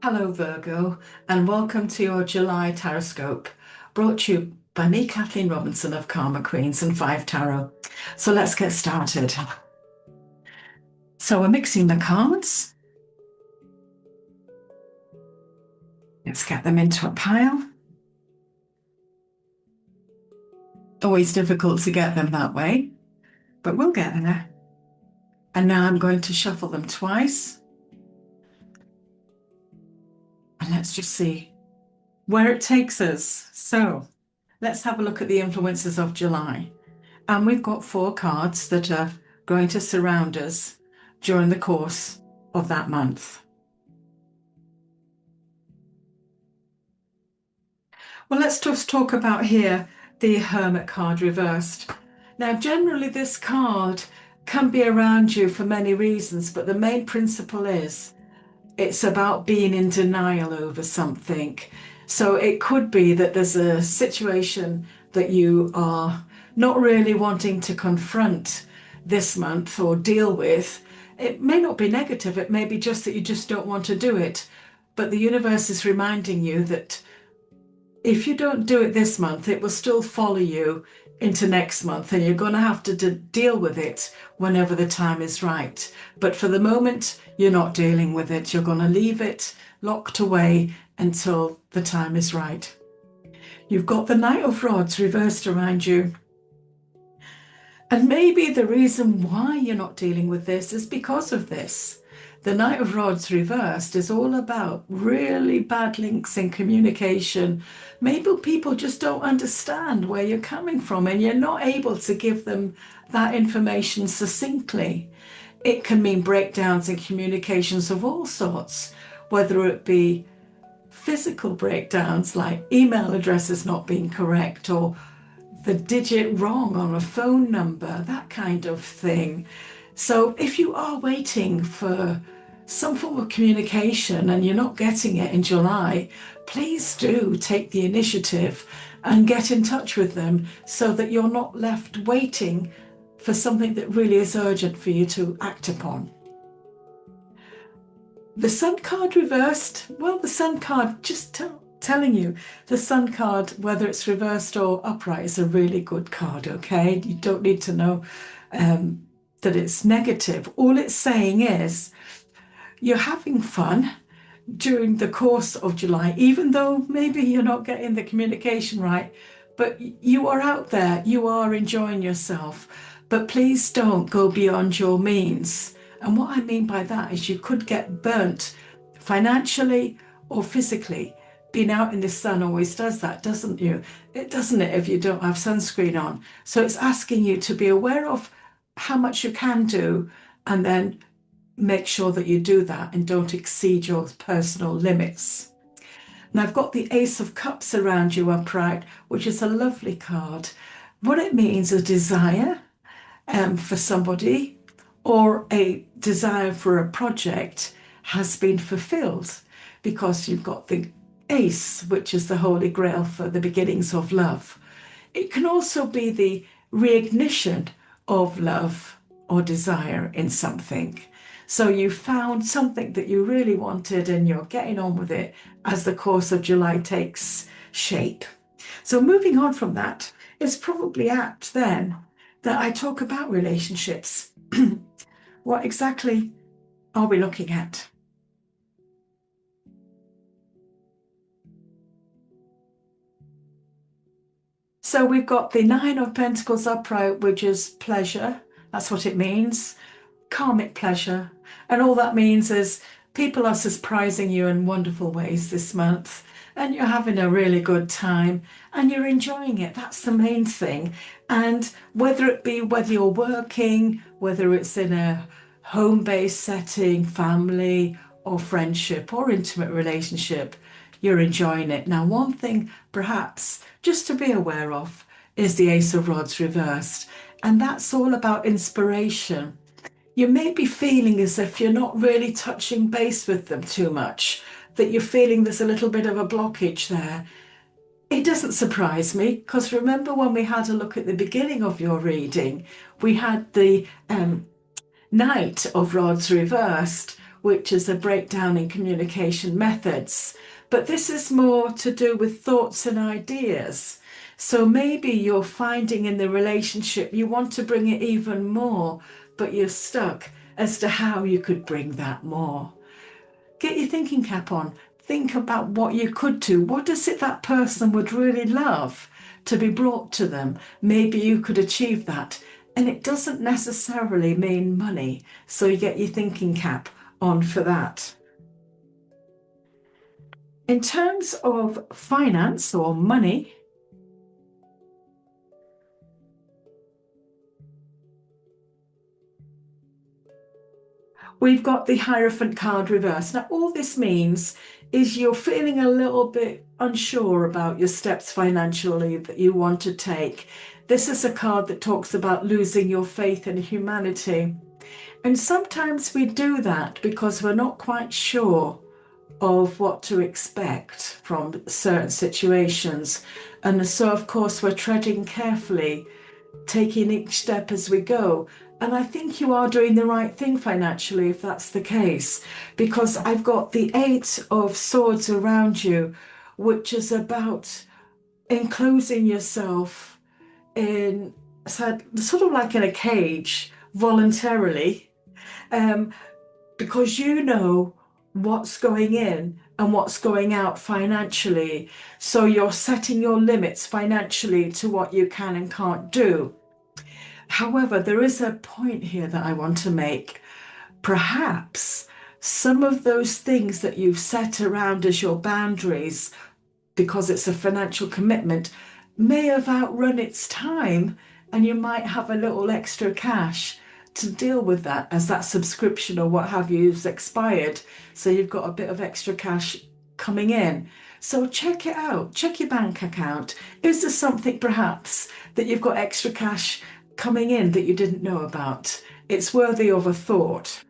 Hello Virgo, and welcome to your July Taroscope, brought to you by me, Kathleen Robinson of Karmaqueens and 5 Tarot. So let's get started. So we're mixing the cards. Let's get them into a pile. Always difficult to get them that way, but we'll get there. And now I'm going to shuffle them twice. And let's just see where it takes us. So let's have a look at the influences of July. And we've got 4 cards that are going to surround us during the course of that month. Well, let's just talk about here the Hermit card reversed. Now, generally this card can be around you for many reasons, but the main principle is it's about being in denial over something. So it could be that there's a situation that you are not really wanting to confront this month or deal with. It may not be negative, it may be just that you just don't want to do it. But the universe is reminding you that if you don't do it this month, it will still follow you into next month, and you're going to have to deal with it whenever the time is right. But for the moment, you're not dealing with it. You're going to leave it locked away until the time is right. You've got the Knight of Rods reversed around you. And maybe the reason why you're not dealing with this is because of this. The Knight of Rods reversed is all about really bad links in communication. Maybe people just don't understand where you're coming from and you're not able to give them that information succinctly. It can mean breakdowns in communications of all sorts, whether it be physical breakdowns like email addresses not being correct or the digit wrong on a phone number, that kind of thing. So if you are waiting for some form of communication and you're not getting it in July, please do take the initiative and get in touch with them so that you're not left waiting for something that really is urgent for you to act upon. The Sun card reversed, well, the Sun card, just telling you, the Sun card, whether it's reversed or upright, is a really good card, okay? You don't need to know that it's negative. All it's saying is you're having fun during the course of July, even though maybe you're not getting the communication right, but you are out there, you are enjoying yourself. But please don't go beyond your means. And what I mean by that is you could get burnt financially or physically. Being out in the sun always does that, doesn't it? If you don't have sunscreen on. So it's asking you to be aware of how much you can do and then make sure that you do that and don't exceed your personal limits. And I've got the Ace of Cups around you upright, which is a lovely card. What it means is a desire for somebody or a desire for a project has been fulfilled, because you've got the Ace, which is the Holy Grail for the beginnings of love. It can also be the reignition of love or desire in something. So you found something that you really wanted and you're getting on with it as the course of July takes shape. So moving on from that, it's probably apt then that I talk about relationships. What exactly are we looking at? So we've got the Nine of Pentacles upright, which is pleasure. That's what it means. Karmic pleasure. And all that means is people are surprising you in wonderful ways this month, and you're having a really good time and you're enjoying it. That's the main thing. And whether you're working, whether it's in a home-based setting, family or friendship or intimate relationship, you're enjoying it. Now, one thing perhaps just to be aware of is the Ace of Rods reversed, and that's all about inspiration. You may be feeling as if you're not really touching base with them too much, that you're feeling there's a little bit of a blockage there. It doesn't surprise me, because remember when we had a look at the beginning of your reading, we had the Knight of Rods reversed, which is a breakdown in communication methods. But this is more to do with thoughts and ideas. So maybe you're finding in the relationship you want to bring it even more, but you're stuck as to how you could bring that more. Get your thinking cap on. Think about what you could do. What is it that person would really love to be brought to them? Maybe you could achieve that. And it doesn't necessarily mean money. So you get your thinking cap on for that. In terms of finance or money, we've got the Hierophant card reversed. Now, all this means is you're feeling a little bit unsure about your steps financially that you want to take. This is a card that talks about losing your faith in humanity. And sometimes we do that because we're not quite sure of what to expect from certain situations. And so, of course, we're treading carefully, taking each step as we go. And I think you are doing the right thing financially if that's the case, because I've got the Eight of Swords around you, which is about enclosing yourself in sort of like in a cage voluntarily, because you know what's going in and what's going out financially. So you're setting your limits financially to what you can and can't do. However, there is a point here that I want to make. Perhaps some of those things that you've set around as your boundaries, because it's a financial commitment, may have outrun its time, and you might have a little extra cash to deal with that as that subscription or what have you has expired. So you've got a bit of extra cash coming in. So check it out, check your bank account. Is there something perhaps that you've got extra cash coming in that you didn't know about? It's worthy of a thought.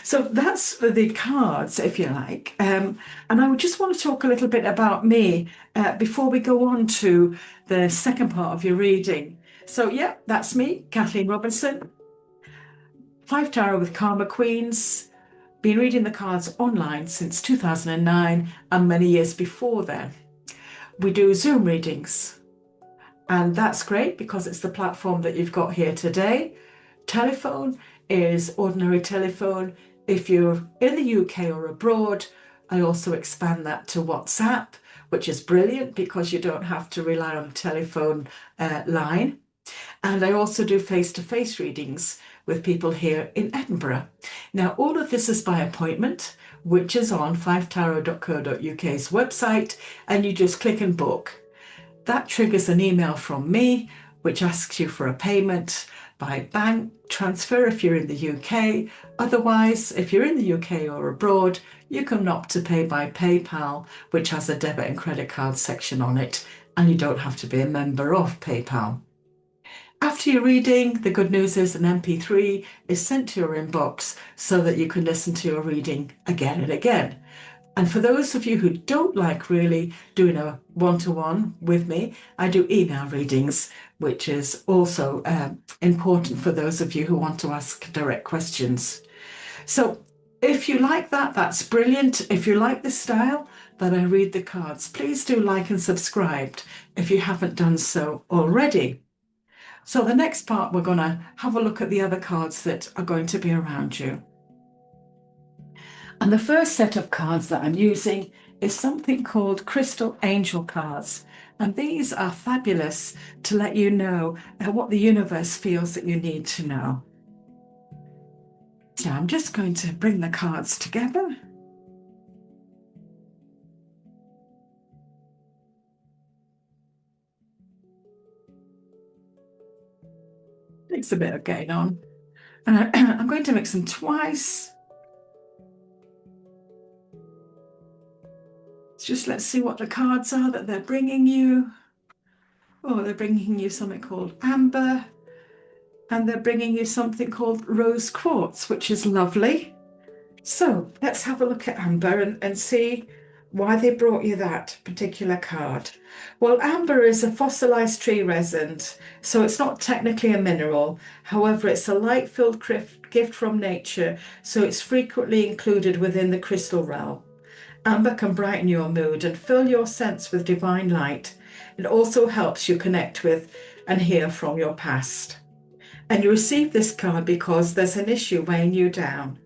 So that's for the cards, if you like. And I would just want to talk a little bit about me before we go on to the second part of your reading. So yeah, that's me, Kathleen Robinson, 5 Tarot with Karmaqueens. Been reading the cards online since 2009 and many years before then. We do Zoom readings, and that's great because it's the platform that you've got here today. Telephone is ordinary telephone. If you're in the UK or abroad, I also expand that to WhatsApp, which is brilliant because you don't have to rely on a telephone line. And I also do face-to-face readings with people here in Edinburgh. Now, all of this is by appointment, which is on 5tarot.co.uk's website, and you just click and book. That triggers an email from me, which asks you for a payment by bank transfer if you're in the UK. Otherwise, if you're in the UK or abroad, you can opt to pay by PayPal, which has a debit and credit card section on it, and you don't have to be a member of PayPal. After your reading, the good news is an MP3 is sent to your inbox so that you can listen to your reading again and again. And for those of you who don't like really doing a one-to-one with me, I do email readings, which is also important for those of you who want to ask direct questions. So if you like that, that's brilliant. If you like the style that I read the cards, please do like and subscribe if you haven't done so already. So the next part, we're going to have a look at the other cards that are going to be around you. And the first set of cards that I'm using is something called Crystal Angel cards. And these are fabulous to let you know what the universe feels that you need to know. So I'm just going to bring the cards together. Takes a bit of getting on. I'm going to mix them twice. Just let's see what the cards are that they're bringing you. Oh, they're bringing you something called amber, and they're bringing you something called rose quartz, which is lovely. So let's have a look at amber and see why they brought you that particular card. Well, amber is a fossilized tree resin, so it's not technically a mineral. However, it's a light-filled gift from nature, so it's frequently included within the crystal realm. Amber can brighten your mood and fill your sense with divine light. It also helps you connect with and hear from your past. And you receive this card because there's an issue weighing you down.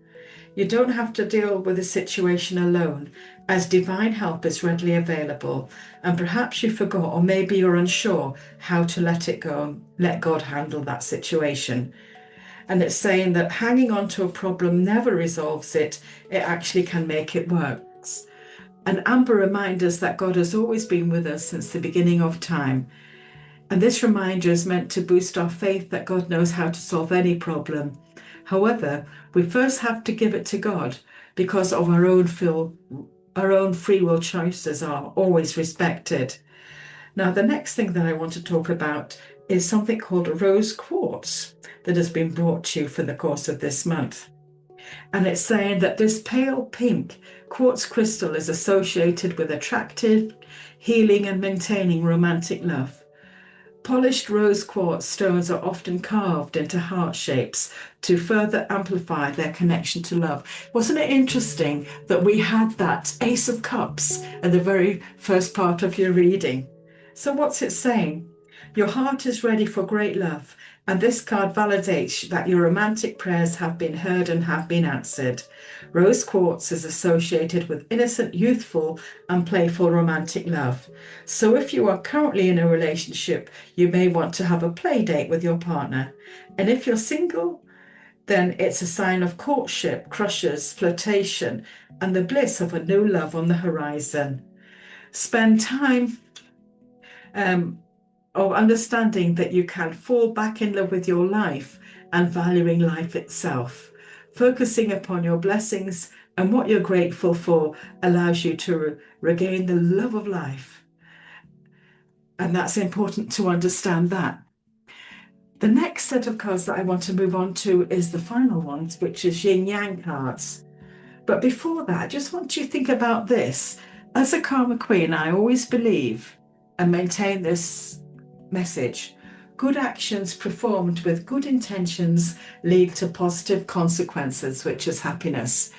You don't have to deal with the situation alone, as divine help is readily available, and perhaps you forgot, or maybe you're unsure how to let it go and let God handle that situation. And it's saying that hanging on to a problem never resolves it, it actually can make it worse. And amber reminds us that God has always been with us since the beginning of time. And this reminder is meant to boost our faith that God knows how to solve any problem. However, we first have to give it to God, because of our own free will choices are always respected. Now, the next thing that I want to talk about is something called rose quartz that has been brought to you for the course of this month. And it's saying that this pale pink quartz crystal is associated with attractive, healing, and maintaining romantic love. Polished rose quartz stones are often carved into heart shapes to further amplify their connection to love. Wasn't it interesting that we had that Ace of Cups at the very first part of your reading? So what's it saying? Your heart is ready for great love, and this card validates that your romantic prayers have been heard and have been answered. Rose quartz is associated with innocent, youthful, and playful romantic love. So if you are currently in a relationship, you may want to have a play date with your partner. And if you're single, then it's a sign of courtship, crushes, flirtation, and the bliss of a new love on the horizon. Spend time of understanding that you can fall back in love with your life and valuing life itself. Focusing upon your blessings and what you're grateful for allows you to regain the love of life. And that's important to understand that. The next set of cards that I want to move on to is the final ones, which is yin yang cards. But before that, I just want you to think about this. As a Karma Queen, I always believe and maintain this message. Good actions performed with good intentions lead to positive consequences, which is happiness.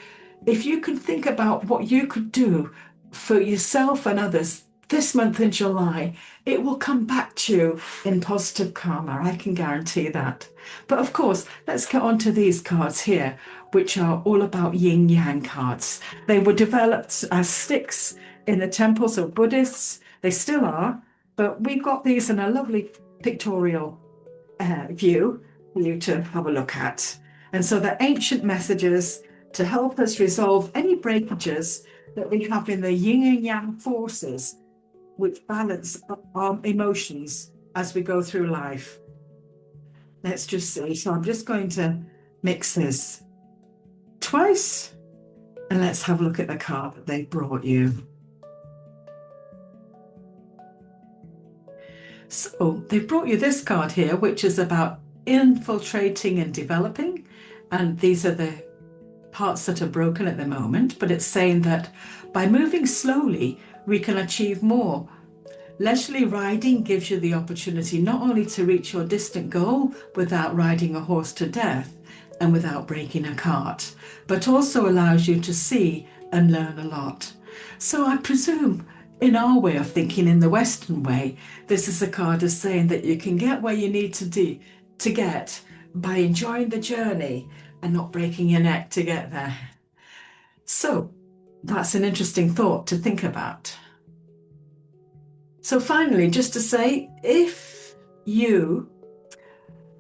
If you can think about what you could do for yourself and others this month in July, it will come back to you in positive karma. I can guarantee that. But of course, let's get on to these cards here, which are all about yin yang cards. They were developed as sticks in the temples of Buddhists. They still are, but we've got these in a lovely pictorial view for you to have a look at. And so they're ancient messages to help us resolve any breakages that we have in the yin and yang forces, which balance our emotions as we go through life. Let's just see. So I'm just going to mix this twice, and let's have a look at the card that they brought you. So they brought you this card here, which is about infiltrating and developing. And these are the parts that are broken at the moment, but it's saying that by moving slowly, we can achieve more. Leisurely riding gives you the opportunity not only to reach your distant goal without riding a horse to death and without breaking a cart, but also allows you to see and learn a lot. So I presume in our way of thinking, in the Western way, this is a card as saying that you can get where you need to get by enjoying the journey and not breaking your neck to get there. So that's an interesting thought to think about. So finally, just to say, if you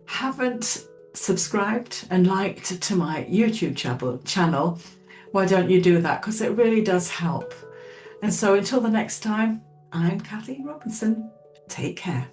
haven't subscribed and liked to my YouTube channel, why don't you do that? Because it really does help. And so until the next time, I'm Kathleen Robinson. Take care.